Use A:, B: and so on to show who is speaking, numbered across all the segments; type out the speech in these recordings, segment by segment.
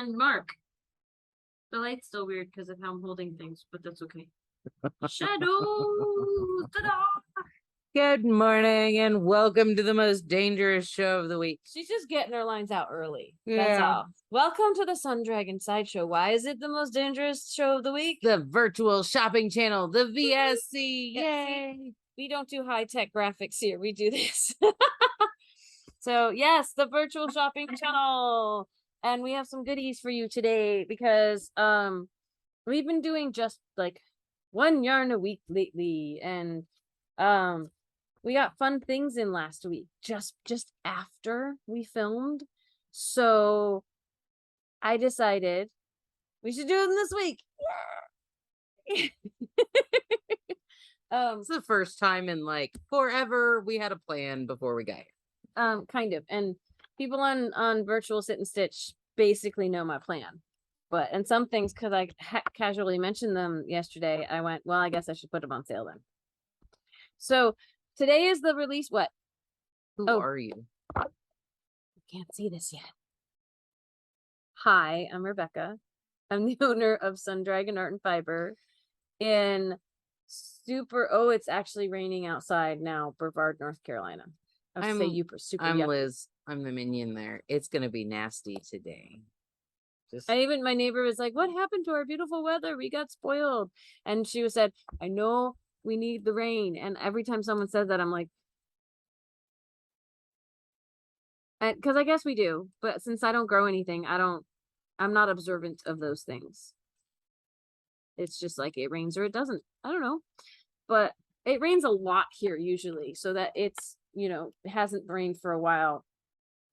A: And Mark. The light's still weird because of how I'm holding things, but that's okay. Shadows! Ta-da!
B: Good morning and welcome to the most dangerous show of the week.
A: She's just getting her lines out early.
B: Yeah.
A: That's all. Welcome to the Sun Dragon Sideshow. Why is it the most dangerous show of the week?
B: The virtual shopping channel, the VSC.
A: Yay! We don't do high-tech graphics here. We do this. So, yes, the virtual shopping channel. And we have some goodies for you today because we've been doing just like one yarn a week lately, and we got fun things in last week just after we filmed. So I decided we should do them this week.
B: It's the first time in like forever we had a plan before we got here.
A: Kind of. And people on virtual sit and stitch basically know my plan. And some things, because I casually mentioned them yesterday, I went, well, I guess I should put them on sale then. So today is the release. What?
B: Who are you?
A: You can't see this yet. Hi, I'm Rebecca. I'm the owner of Sun Dragon Art and Fiber in it's actually raining outside now, Brevard, North Carolina. I'm
B: Liz. I'm the minion there. It's gonna be nasty today.
A: My neighbor was like, what happened to our beautiful weather? We got spoiled. And she said, I know we need the rain. And every time someone says that, I'm like, because I guess we do. But since I don't grow anything, I'm not observant of those things. It's just like it rains or it doesn't. I don't know. But it rains a lot here usually. So that it's, it hasn't rained for a while.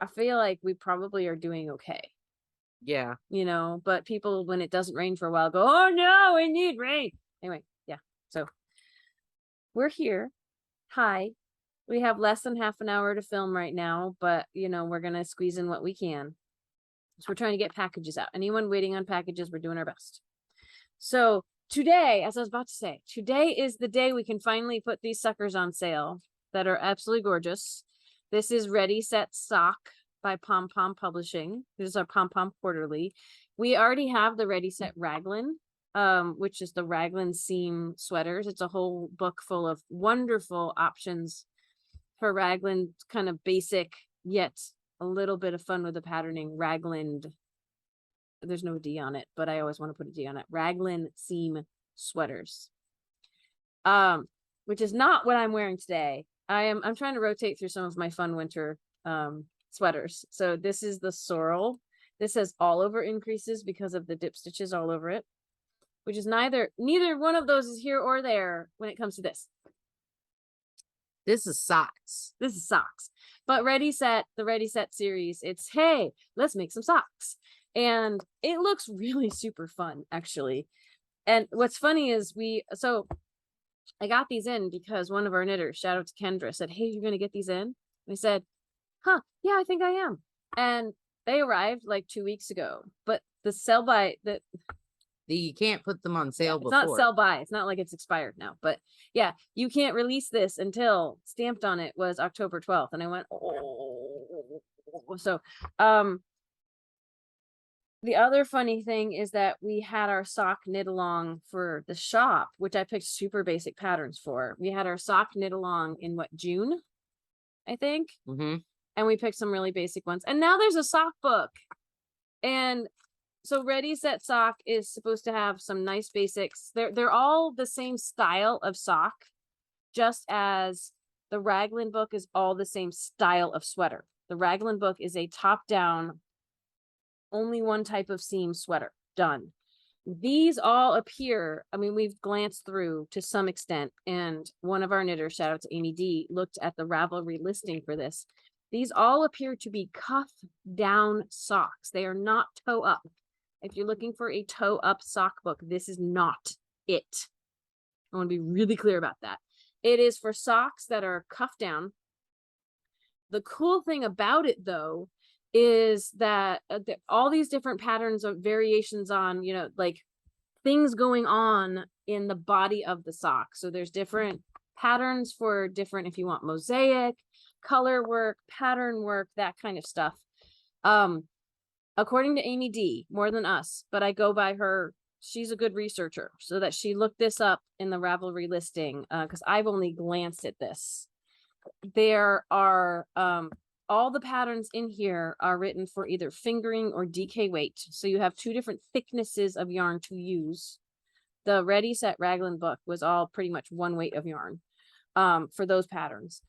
A: I feel like we probably are doing okay.
B: Yeah.
A: But people, when it doesn't rain for a while, go, oh no, we need rain. Anyway, yeah. So we're here. Hi. We have less than half an hour to film right now, but we're going to squeeze in what we can. So we're trying to get packages out. Anyone waiting on packages, we're doing our best. So today, as I was about to say, today is the day we can finally put these suckers on sale that are absolutely gorgeous. This is Ready Set Sock by Pompom Publishing. This is our Pompom Quarterly. We already have the Ready Set Raglan, which is the Raglan seam sweaters. It's a whole book full of wonderful options for Raglan, kind of basic, yet a little bit of fun with the patterning. Raglan, there's no D on it, but I always want to put a D on it. Raglan seam sweaters, which is not what I'm wearing today. I'm trying to rotate through some of my fun winter sweaters. So this is the Sorrel. This has all over increases because of the dip stitches all over it, which is neither one of those is here or there when it comes to this.
B: This is socks.
A: This is socks. But the Ready Set series, it's, hey, let's make some socks. And it looks really super fun, actually. And what's funny is I got these in because one of our knitters, shout out to Kendra, said, hey, you're going to get these in? And I said, huh, yeah, I think I am. And they arrived like 2 weeks ago. But the sell by,
B: you can't put them on sale before.
A: It's not sell by. It's not like it's expired now. But yeah, you can't release this until stamped on it was October 12th. And I went, oh. So, the other funny thing is that we had our sock knit along for the shop, which I picked super basic patterns for. We had our sock knit along in June, I think.
B: Mm-hmm.
A: And we picked some really basic ones. And now there's a sock book. And so Ready Set Sock is supposed to have some nice basics. They're all the same style of sock, just as the Raglan book is all the same style of sweater. The Raglan book is a top-down, only one type of seam sweater. Done. These all appear, we've glanced through to some extent, and one of our knitters, shout out to Amy D, looked at the Ravelry listing for this. These all appear to be cuff down socks. They are not toe up. If you're looking for a toe up sock book, this is not it. I want to be really clear about that. It is for socks that are cuff down. The cool thing about it, though, is that all these different patterns of variations on, like things going on in the body of the sock. So there's different patterns for different, if you want mosaic, color work, pattern work, that kind of stuff. according to Amy D, more than us, but I go by her. She's a good researcher, so that she looked this up in the Ravelry listing, because I've only glanced at this. There are all the patterns in here are written for either fingering or DK weight. So you have two different thicknesses of yarn to use. The Ready Set Raglan book was all pretty much one weight of yarn for those patterns.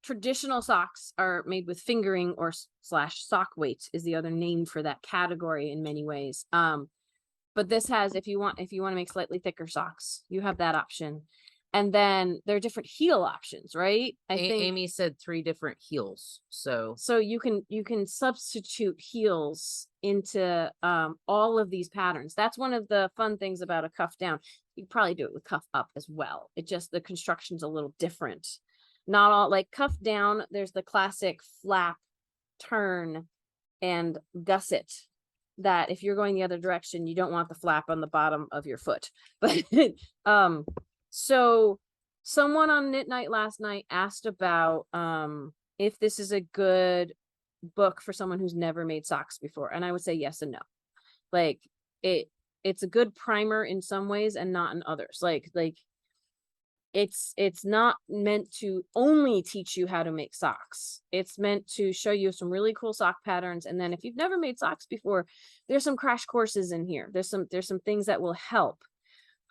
A: Traditional socks are made with fingering or slash sock weight is the other name for that category in many ways. But this has, if you want to make slightly thicker socks, you have that option. And then there are different heel options, right? I think
B: Amy said 3 different heels. So
A: you can substitute heels into all of these patterns. That's one of the fun things about a cuff down. You probably do it with cuff up as well. It just, the construction's a little different. Not all, like cuff down, there's the classic flap, turn, and gusset, that if you're going the other direction, you don't want the flap on the bottom of your foot. But so someone on Knit Night last night asked about if this is a good book for someone who's never made socks before, and I would say yes and no. Like it's a good primer in some ways and not in others. Like it's not meant to only teach you how to make socks. It's meant to show you some really cool sock patterns, and then if you've never made socks before, there's some crash courses in here. There's some things that will help.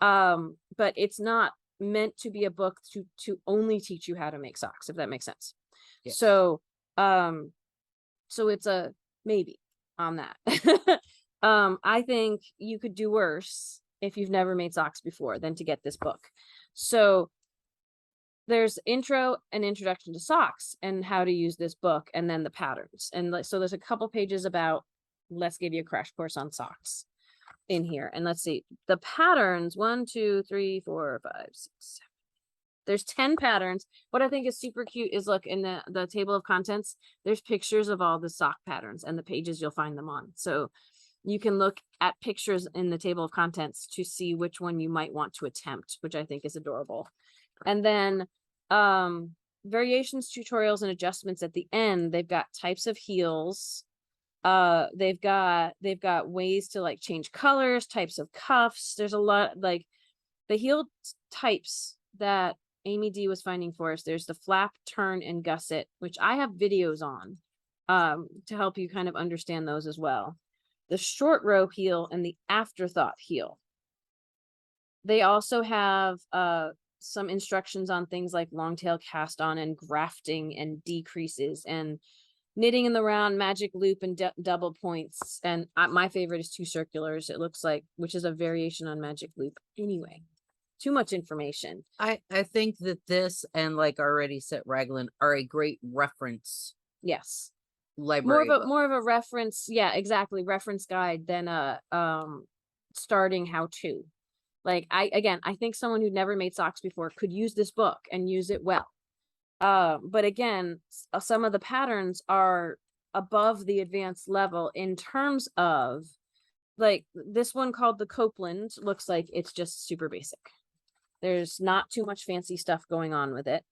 A: But it's not meant to be a book to only teach you how to make socks, if that makes sense. Yes. So it's a maybe on that. I think you could do worse if you've never made socks before than to get this book. So there's intro and introduction to socks and how to use this book, and then the patterns. And so there's a couple pages about, let's give you a crash course on socks in here. And let's see the patterns. 1, 2, 3, 4, 5, 6, 7. There's 10 patterns. What I think is super cute is, look, in the table of contents, there's pictures of all the sock patterns and the pages you'll find them on. So you can look at pictures in the table of contents to see which one you might want to attempt, which I think is adorable. And then variations, tutorials, and adjustments at the end. They've got types of heels. They've got ways to like change colors, types of cuffs. There's a lot, like the heel types that Amy D was finding for us. There's the flap, turn, and gusset, which I have videos on to help you kind of understand those as well. The short row heel and the afterthought heel. They also have some instructions on things like long tail cast on and grafting and decreases and knitting in the round, magic loop, and double points. And my favorite is 2 circulars, it looks like, which is a variation on magic loop. Anyway, too much information.
B: I think that this and like Ready Set Raglan are a great reference.
A: Yes.
B: Library
A: more of a reference, yeah, exactly, reference guide than a starting how to. Like I think someone who'd never made socks before could use this book and use it well. But again, some of the patterns are above the advanced level in terms of, like, this one called the Copeland looks like it's just super basic. There's not too much fancy stuff going on with it.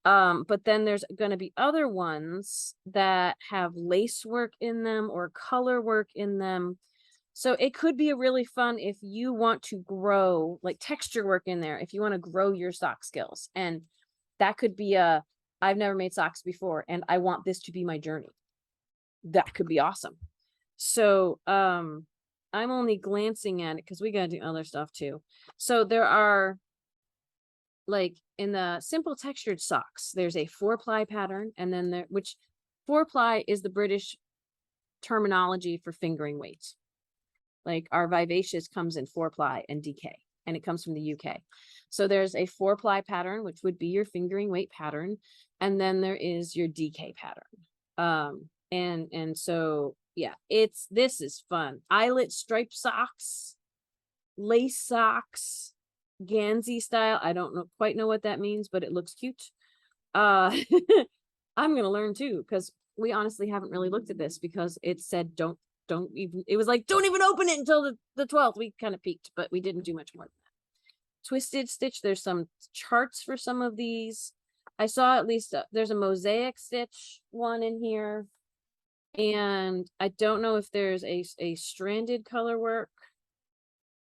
A: But then there's going to be other ones that have lace work in them or color work in them. So it could be a really fun if you want to grow, like, texture work in there, if you want to grow your sock skills. And that could be I've never made socks before and I want this to be my journey. That could be awesome. So I'm only glancing at it because we got to do other stuff too. So there are, like, in the simple textured socks, there's a 4-ply pattern, and then which 4-ply is the British terminology for fingering weight. Like, our Vivacious comes in 4-ply and DK, and it comes from the UK. So there's a 4-ply pattern, which would be your fingering weight pattern, and then there is your DK pattern. And so yeah, this is fun. Eyelet stripe socks, lace socks, Gansey style. I don't quite know what that means, but it looks cute. I'm gonna learn too, because we honestly haven't really looked at this, because it said don't even, it was like, don't even open it until the 12th. We kind of peeked, but we didn't do much more than that. Twisted stitch, there's some charts for some of these. I saw at least there's a mosaic stitch one in here. And I don't know if there's a stranded color work.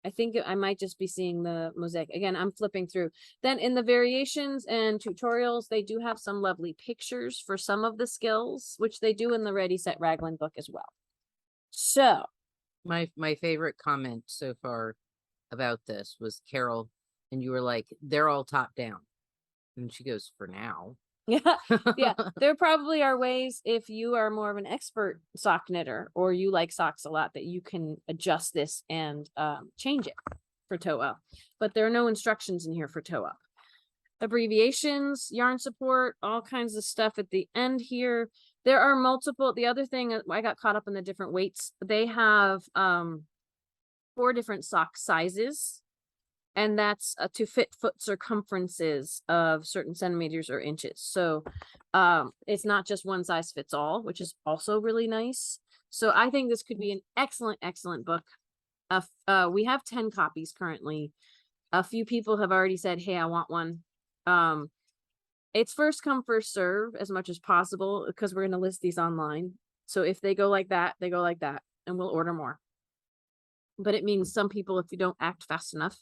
A: I think I might just be seeing the mosaic. Again, I'm flipping through. Then in the variations and tutorials, they do have some lovely pictures for some of the skills, which they do in the Ready Set Raglan book as well. So
B: My favorite comment so far about this was Carol, and you were like, they're all top down. And she goes, for now.
A: yeah, yeah, there probably are ways if you are more of an expert sock knitter or you like socks a lot that you can adjust this and change it for toe up. But there are no instructions in here for toe up. Abbreviations, yarn support, all kinds of stuff at the end here. There are multiple. The other thing, I got caught up in the different weights. They have 4 different sock sizes, and that's to fit foot circumferences of certain centimeters or inches. So it's not just one size fits all, which is also really nice. So I think this could be an excellent book. We have 10 copies currently. A few people have already said, hey, I want one. It's first come, first serve as much as possible because we're going to list these online. So if they go like that, they go like that, and we'll order more. But it means some people, if you don't act fast enough,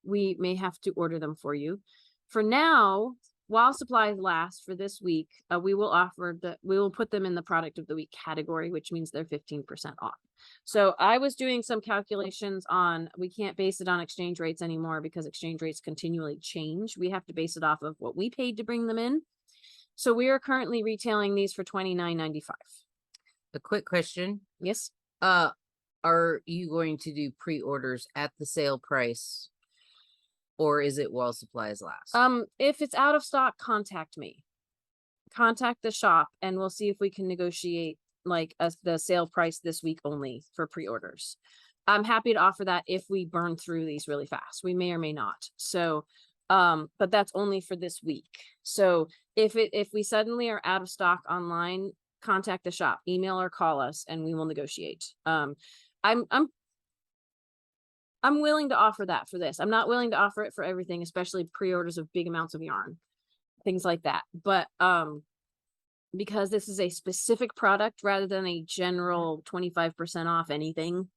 A: we may have to order them for you. For now, while supplies last for this week, we will put them in the product of the week category, which means they're 15% off. So I was doing some calculations on, we can't base it on exchange rates anymore because exchange rates continually change. We have to base it off of what we paid to bring them in. So we are currently retailing these for $29.95.
B: A quick question.
A: Yes.
B: Are you going to do pre-orders at the sale price, or is it while supplies last?
A: If it's out of stock, contact me. Contact the shop and we'll see if we can negotiate like the sale price this week only for pre-orders. I'm happy to offer that if we burn through these really fast. We may or may not. So but that's only for this week. So if we suddenly are out of stock online, contact the shop, email or call us, and we will negotiate. I'm willing to offer that for this. I'm not willing to offer it for everything, especially pre-orders of big amounts of yarn, things like that. But because this is a specific product rather than a general 25% off anything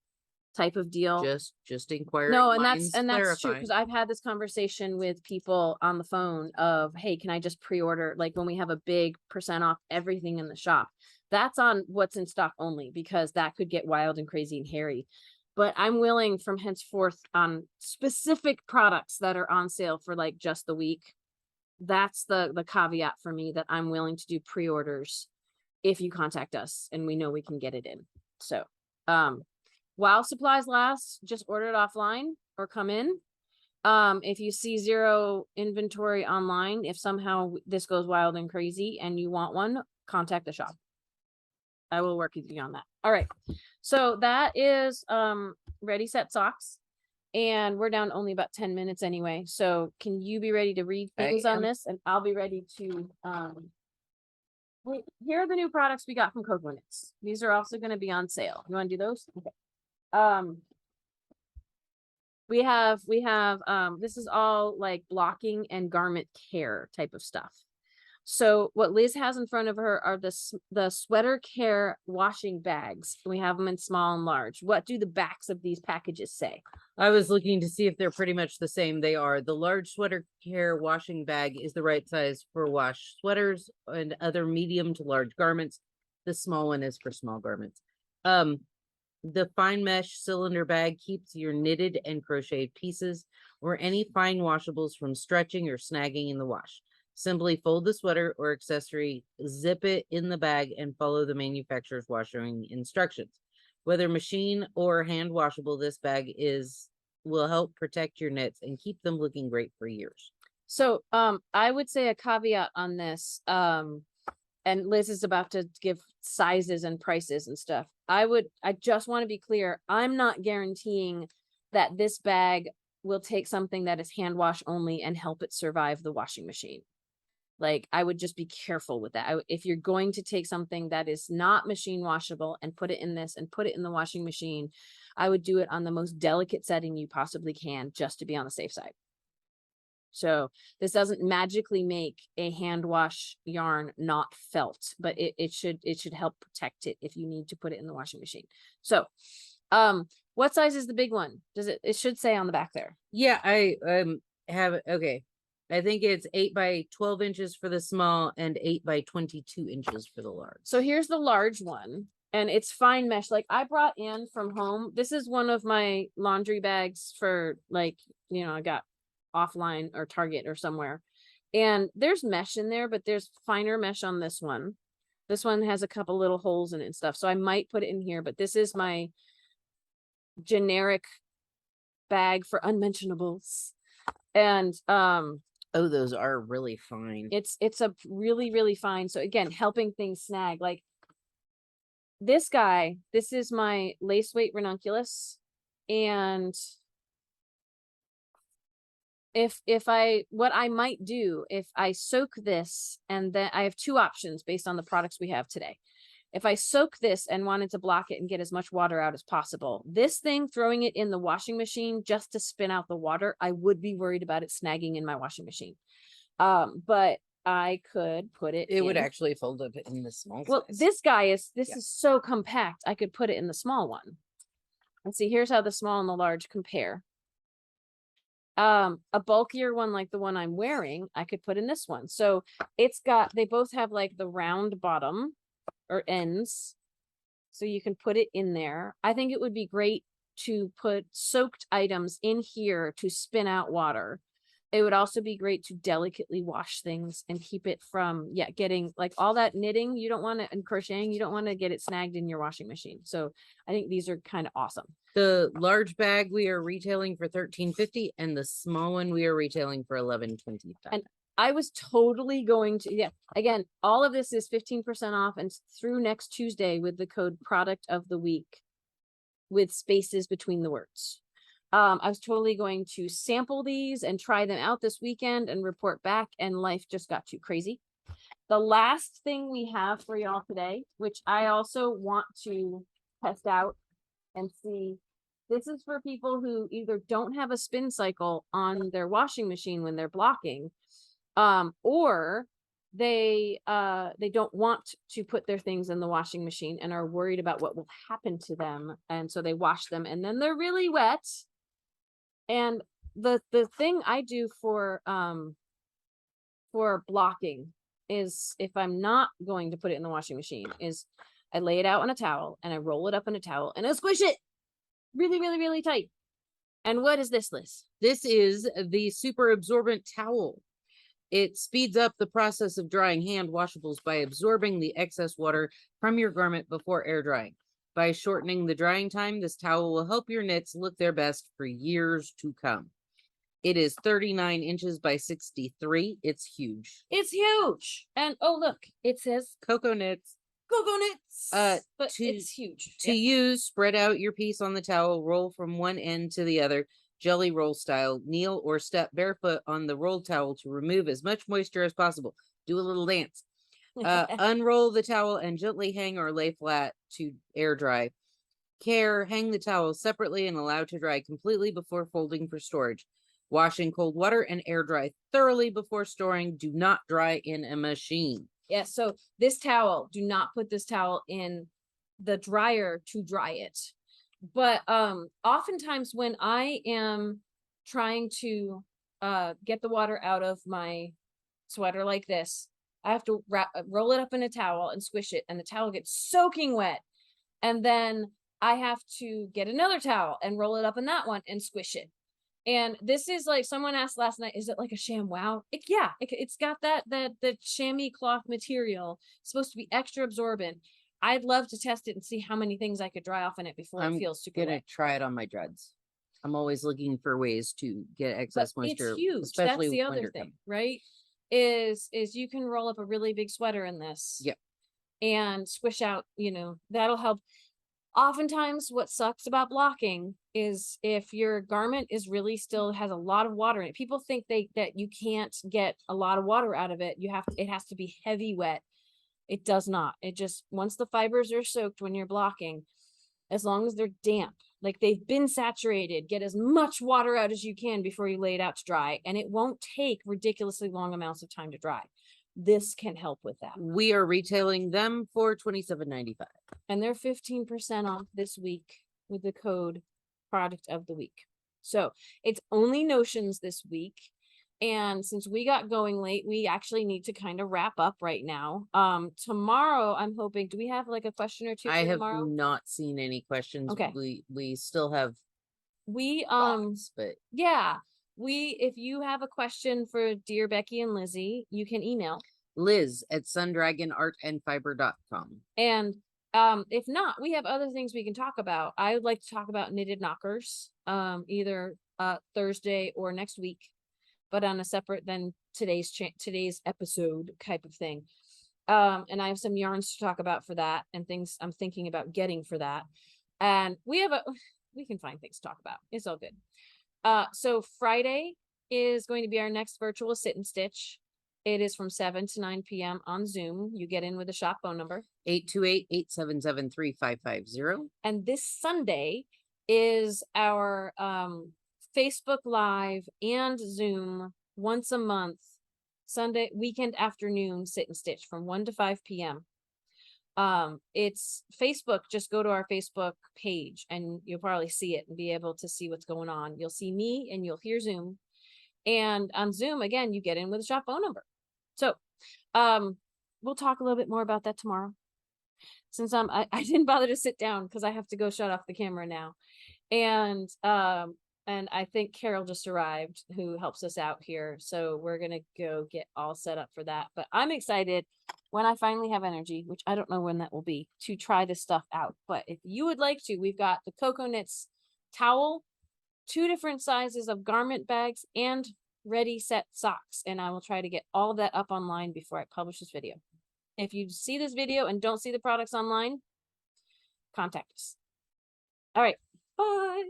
A: type of deal.
B: Just inquiring.
A: No, and that's true, because I've had this conversation with people on the phone of, hey, can I just pre-order, like when we have a big percent off everything in the shop? That's on what's in stock only, because that could get wild and crazy and hairy. But I'm willing from henceforth on specific products that are on sale for like just the week. That's the caveat for me, that I'm willing to do pre-orders if you contact us and we know we can get it in. So while supplies last, just order it offline or come in. If you see 0 inventory online, if somehow this goes wild and crazy and you want one, contact the shop. I will work with you on that. All right. So that is Ready Set Socks. And we're down only about 10 minutes anyway. So can you be ready to read things on this? And I'll be ready to here are the new products we got from Cocoknits. These are also going to be on sale. You want to do those? Okay. We have this is all like blocking and garment care type of stuff. So what Liz has in front of her are the sweater care washing bags. We have them in small and large. What do the backs of these packages say?
B: I was looking to see if they're pretty much the same. They are. The large sweater care washing bag is the right size for wash sweaters and other medium to large garments. The small one is for small garments. The fine mesh cylinder bag keeps your knitted and crocheted pieces or any fine washables from stretching or snagging in the wash. Simply fold the sweater or accessory, zip it in the bag, and follow the manufacturer's washing instructions. Whether machine or hand washable, this bag will help protect your knits and keep them looking great for years.
A: So I would say a caveat on this, and Liz is about to give sizes and prices and stuff. I just want to be clear, I'm not guaranteeing that this bag will take something that is hand wash only and help it survive the washing machine. Like, I would just be careful with that. If you're going to take something that is not machine washable and put it in this and put it in the washing machine, I would do it on the most delicate setting you possibly can, just to be on the safe side. So this doesn't magically make a hand wash yarn not felt, but it should help protect it if you need to put it in the washing machine. So, what size is the big one? It should say on the back there.
B: Yeah, I have it. Okay. I think it's 8 by 12 inches for the small and 8 by 22 inches for the large.
A: So here's the large one, and it's fine mesh. Like I brought in from home. This is one of my laundry bags for like, I got offline or Target or somewhere. And there's mesh in there, but there's finer mesh on this one. This one has a couple little holes in it and stuff. So I might put it in here, but this is my generic bag for unmentionables. And
B: oh, those are really fine.
A: It's a really, really fine. So again, helping things snag. Like this guy, this is my lace weight ranunculus. And what I might do if I soak this, and then I have two options based on the products we have today. If I soak this and wanted to block it and get as much water out as possible, this thing, throwing it in the washing machine just to spin out the water, I would be worried about it snagging in my washing machine. But I could put it.
B: It would actually fold up in the small
A: Well,
B: size.
A: this guy is so compact. I could put it in the small one. And see, here's how the small and the large compare. A bulkier one like the one I'm wearing, I could put in this one. So they both have like the round bottom or ends. So you can put it in there. I think it would be great to put soaked items in here to spin out water. It would also be great to delicately wash things and keep it from, getting like all that knitting you don't want to, and crocheting, you don't want to get it snagged in your washing machine. So I think these are kind of awesome.
B: The large bag we are retailing for $13.50, and the small one we are retailing for $11.25.
A: And I was totally going to, again, all of this is 15% off and through next Tuesday with the code product of the week with spaces between the words. I was totally going to sample these and try them out this weekend and report back, and life just got too crazy. The last thing we have for y'all today, which I also want to test out and see, this is for people who either don't have a spin cycle on their washing machine when they're blocking, or they don't want to put their things in the washing machine and are worried about what will happen to them, and so they wash them and then they're really wet. And the thing I do for blocking is, if I'm not going to put it in the washing machine, is I lay it out on a towel and I roll it up in a towel and I squish it really, really, really tight. And what is this, Liz?
B: This is the super absorbent towel. It speeds up the process of drying hand washables by absorbing the excess water from your garment before air drying. By shortening the drying time, this towel will help your knits look their best for years to come. It is 39 inches by 63. It's huge.
A: It's huge. And oh, look, it says
B: Cocoknits.
A: Cocoknits. But it's huge.
B: To use, spread out your piece on the towel, roll from one end to the other, jelly roll style. Kneel or step barefoot on the rolled towel to remove as much moisture as possible. Do a little dance. Unroll the towel and gently hang or lay flat to air dry. Hang the towel separately and allow to dry completely before folding for storage. Wash in cold water and air dry thoroughly before storing. Do not dry in a machine.
A: Yes, so this towel, do not put this towel in the dryer to dry it. But oftentimes when I am trying to get the water out of my sweater like this, I have to roll it up in a towel and squish it, and the towel gets soaking wet. And then I have to get another towel and roll it up in that one and squish it. And this is like, someone asked last night, is it like a ShamWow? It's got the chamois cloth material. It's supposed to be extra absorbent. I'd love to test it and see how many things I could dry off in it before it feels super
B: gonna
A: wet.
B: try it on my dreads. I'm always looking for ways to get excess moisture.
A: It's huge.
B: Especially
A: that's the other thing, right? Is you can roll up a really big sweater in this.
B: Yep.
A: And squish out, that'll help. Oftentimes what sucks about blocking is if your garment is really still has a lot of water in it. People think that you can't get a lot of water out of it. It has to be heavy wet. It does not. It just, once the fibers are soaked when you're blocking, as long as they're damp, like they've been saturated, get as much water out as you can before you lay it out to dry. And it won't take ridiculously long amounts of time to dry. This can help with that.
B: We are retailing them for $27.95.
A: And they're 15% off this week with the code product of the week. So it's only notions this week. And since we got going late, we actually need to kind of wrap up right now. Tomorrow I'm hoping, do we have like a question or two
B: I
A: for
B: have
A: tomorrow?
B: not seen any questions.
A: Okay.
B: We still have
A: We
B: thoughts, but
A: yeah, if you have a question for Dear Becky and Lizzy, you can email
B: Liz at sundragonartandfiber.com.
A: And if not, we have other things we can talk about. I would like to talk about knitted knockers, either Thursday or next week, but on a separate than today's episode type of thing. And I have some yarns to talk about for that and things I'm thinking about getting for that. And we can find things to talk about. It's all good. So Friday is going to be our next virtual sit and stitch. It is from 7 to 9 p.m. on Zoom. You get in with a shop phone number.
B: 828-877-3550.
A: And this Sunday is our Facebook Live and Zoom once a month, Sunday weekend afternoon sit and stitch from 1 to 5 p.m. It's Facebook. Just go to our Facebook page and you'll probably see it and be able to see what's going on. You'll see me and you'll hear Zoom. And on Zoom, again, you get in with a shop phone number. So, we'll talk a little bit more about that tomorrow. Since I didn't bother to sit down because I have to go shut off the camera now. And I think Carol just arrived who helps us out here. So we're going to go get all set up for that. But I'm excited when I finally have energy, which I don't know when that will be, to try this stuff out. But if you would like to, we've got the Cocoknits towel, 2 different sizes of garment bags, and Ready Set Socks. And I will try to get all of that up online before I publish this video. If you see this video and don't see the products online, contact us. All right. Bye.